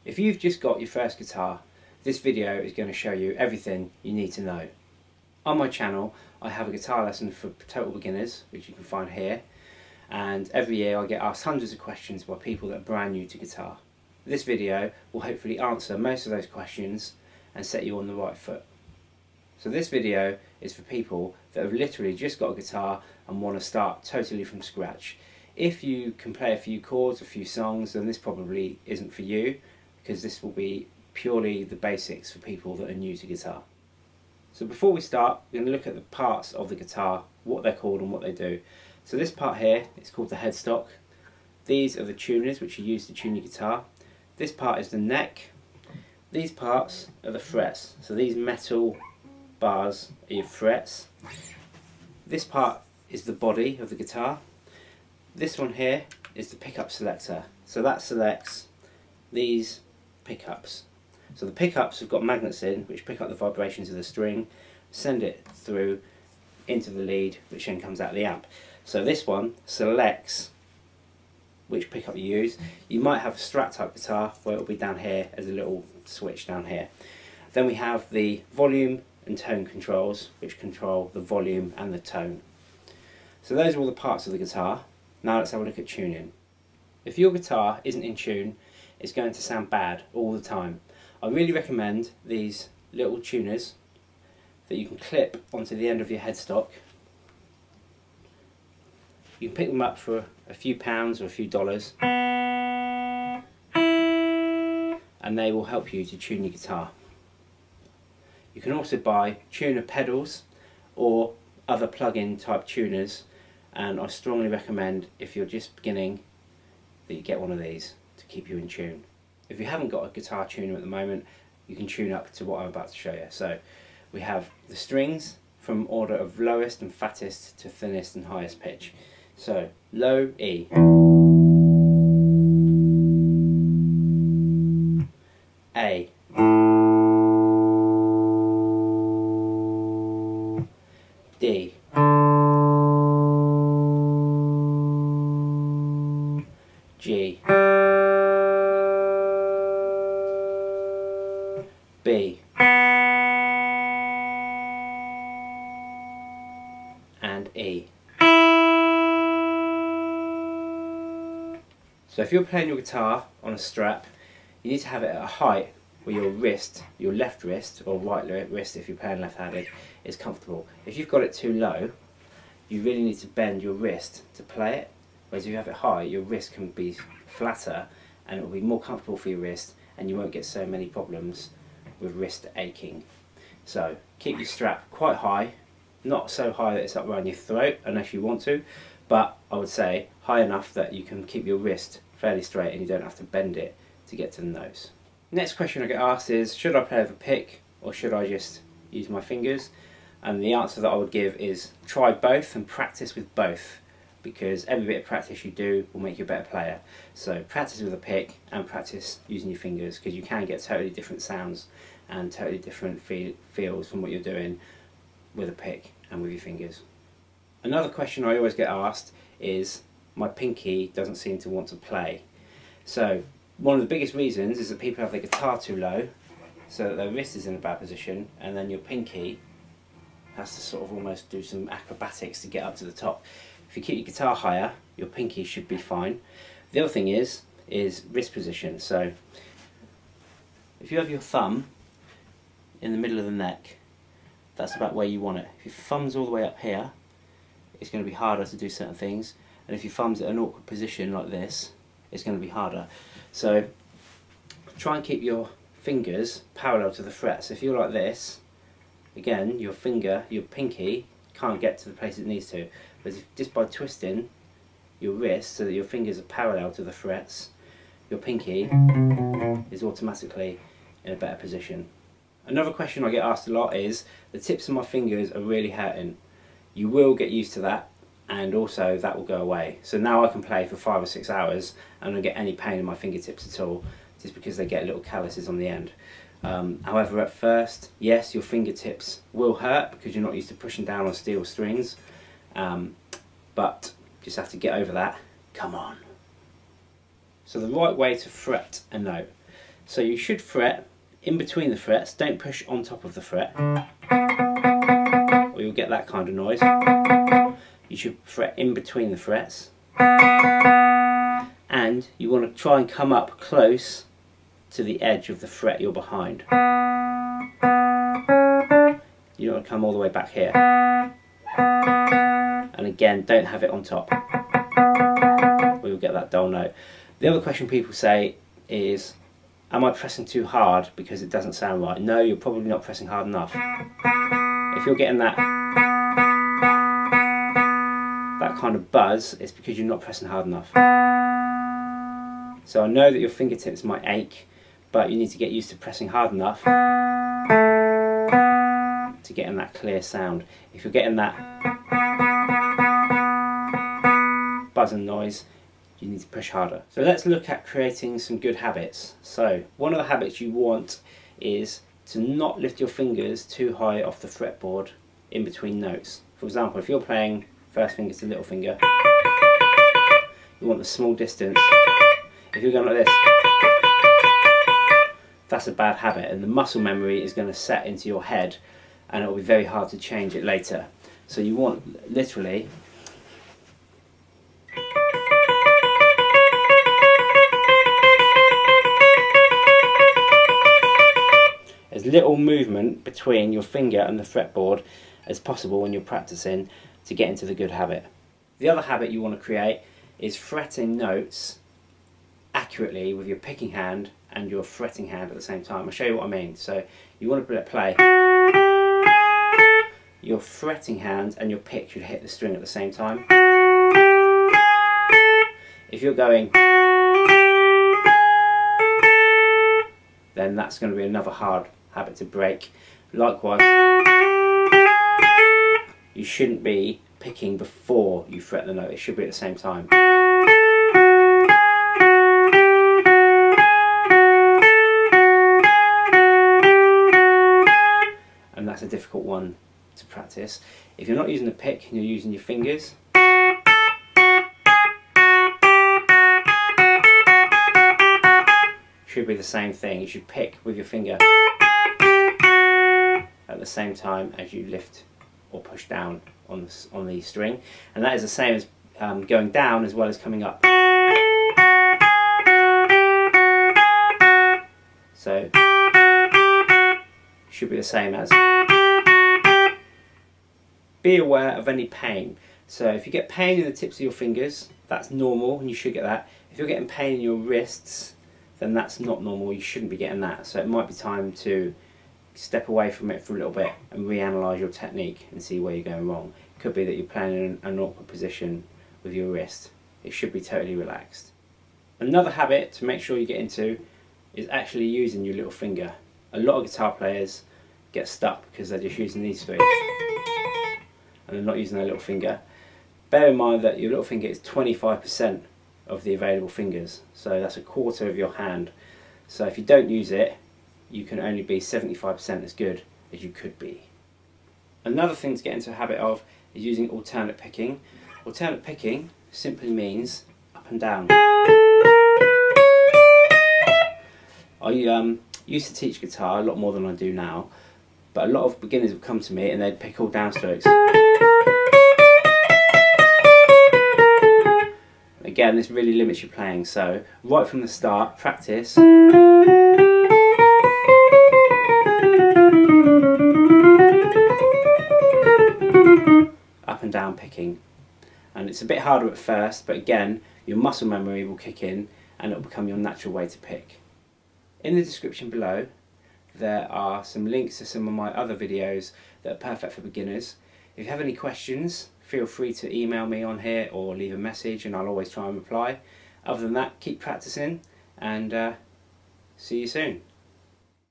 If you've just got your first guitar, this video is going to show you everything you need to know. On my channel I have a guitar lesson for total beginners, which you can find here, and every year I get asked hundreds of questions by people that are brand new to guitar. This video will hopefully answer most of those questions and set you on the right foot. So this video is for people that have literally just got a guitar and want to start totally from scratch. If you can play a few chords, a few songs, then this probably isn't for you, because this will be purely the basics for people that are new to guitar. So before we start, we're going to look at the parts of the guitar, what they're called and what they do. So this part here is called the headstock. These are the tuners which you use to tune your guitar. This part is the neck. These parts are the frets. So these metal bars are your frets. This part is the body of the guitar. This one here is the pickup selector. So that selects these pickups. So the pickups have got magnets in which pick up the vibrations of the string, send it through into the lead, which then comes out of the amp. So this one selects which pickup you use. You might have a Strat type guitar where it will be down here as a little switch down here. Then we have the volume and tone controls, which control the volume and the tone. So those are all the parts of the guitar. Now let's have a look at tuning. If your guitar isn't in tune, it's going to sound bad all the time. I really recommend these little tuners that you can clip onto the end of your headstock. You can pick them up for a few pounds or a few dollars, and they will help you to tune your guitar. You can also buy tuner pedals or other plug-in type tuners, and I strongly recommend, if you're just beginning, that you get one of these to keep you in tune. If you haven't got a guitar tuner at the moment, you can tune up to what I'm about to show you. So we have the strings from order of lowest and fattest to thinnest and highest pitch. So low E, A, D, G, B, and E. So if you're playing your guitar on a strap, you need to have it at a height where your wrist, your left wrist or right wrist if you're playing left-handed, is comfortable. If you've got it too low, you really need to bend your wrist to play it. Whereas if you have it high, your wrist can be flatter and it will be more comfortable for your wrist, and you won't get so many problems with wrist aching. So keep your strap quite high, not so high that it's up around your throat unless you want to, but I would say high enough that you can keep your wrist fairly straight and you don't have to bend it to get to the notes. Next question I get asked is, should I play with a pick or should I just use my fingers? And the answer that I would give is try both and practice with both, because every bit of practice you do will make you a better player. So practice with a pick and practice using your fingers, because you can get totally different sounds and totally different feels from what you're doing with a pick and with your fingers. Another question I always get asked is, my pinky doesn't seem to want to play. So one of the biggest reasons is that people have their guitar too low, so that their wrist is in a bad position, and then your pinky has to sort of almost do some acrobatics to get up to the top. If you keep your guitar higher, your pinky should be fine. The other thing is wrist position. So if you have your thumb in the middle of the neck, that's about where you want it. If your thumb's all the way up here, it's going to be harder to do certain things, and if your thumb's at an awkward position like this, it's going to be harder. So try and keep your fingers parallel to the frets. If you're like this, again, your pinky can't get to the place it needs to. But just by twisting your wrist so that your fingers are parallel to the frets, your pinky is automatically in a better position. Another question I get asked a lot is, the tips of my fingers are really hurting. You will get used to that, and also that will go away. So now I can play for 5 or 6 hours and I don't get any pain in my fingertips at all, just because they get little calluses on the end. However, at first, yes, your fingertips will hurt because you're not used to pushing down on steel strings, but just have to get over that. Come on. So the right way to fret a note. So you should fret in between the frets, don't push on top of the fret, or you'll get that kind of noise. You should fret in between the frets, and you want to try and come up close to the edge of the fret you're behind. You don't want to come all the way back here. And again, don't have it on top, or you'll get that dull note. The other question people say is, am I pressing too hard because it doesn't sound right? No, you're probably not pressing hard enough. If you're getting that kind of buzz, it's because you're not pressing hard enough. So I know that your fingertips might ache, but you need to get used to pressing hard enough to getting that clear sound. If you're getting that buzz and noise, you need to push harder. So let's look at creating some good habits. So one of the habits you want is to not lift your fingers too high off the fretboard in between notes. For example, if you're playing first finger to little finger, you want the small distance. If you're going like this, that's a bad habit, and the muscle memory is going to set into your head and it will be very hard to change it later. So you want literally as little movement between your finger and the fretboard as possible when you're practicing to get into the good habit. The other habit you want to create is fretting notes accurately with your picking hand and your fretting hand at the same time. I'll show you what I mean. So you want to play, your fretting hand and your pick should hit the string at the same time. If you're going, then that's going to be another hard habit to break. Likewise, you shouldn't be picking before you fret the note, it should be at the same time. And that's a difficult one to practice. If you're not using the pick and you're using your fingers, should be the same thing. You should pick with your finger at the same time as you lift or push down on the string, and that is the same as going down as well as coming up. So should be the same as. Be aware of any pain. So if you get pain in the tips of your fingers, that's normal and you should get that. If you're getting pain in your wrists, then that's not normal, you shouldn't be getting that. So it might be time to step away from it for a little bit and reanalyse your technique and see where you're going wrong. It could be that you're playing in an awkward position with your wrist. It should be totally relaxed. Another habit to make sure you get into is actually using your little finger. A lot of guitar players get stuck because they're just using these three and they're not using their little finger. Bear in mind that your little finger is 25% of the available fingers, so that's a quarter of your hand. So if you don't use it, you can only be 75% as good as you could be. Another thing to get into a habit of is using alternate picking. Alternate picking simply means up and down. I used to teach guitar a lot more than I do now, but a lot of beginners would come to me and they'd pick all downstrokes. Again, this really limits your playing, so right from the start, practice. Up and down picking. And it's a bit harder at first, but again, your muscle memory will kick in and it will become your natural way to pick. In the description below, there are some links to some of my other videos that are perfect for beginners. If you have any questions, feel free to email me on here or leave a message and I'll always try and reply. Other than that, keep practicing and see you soon.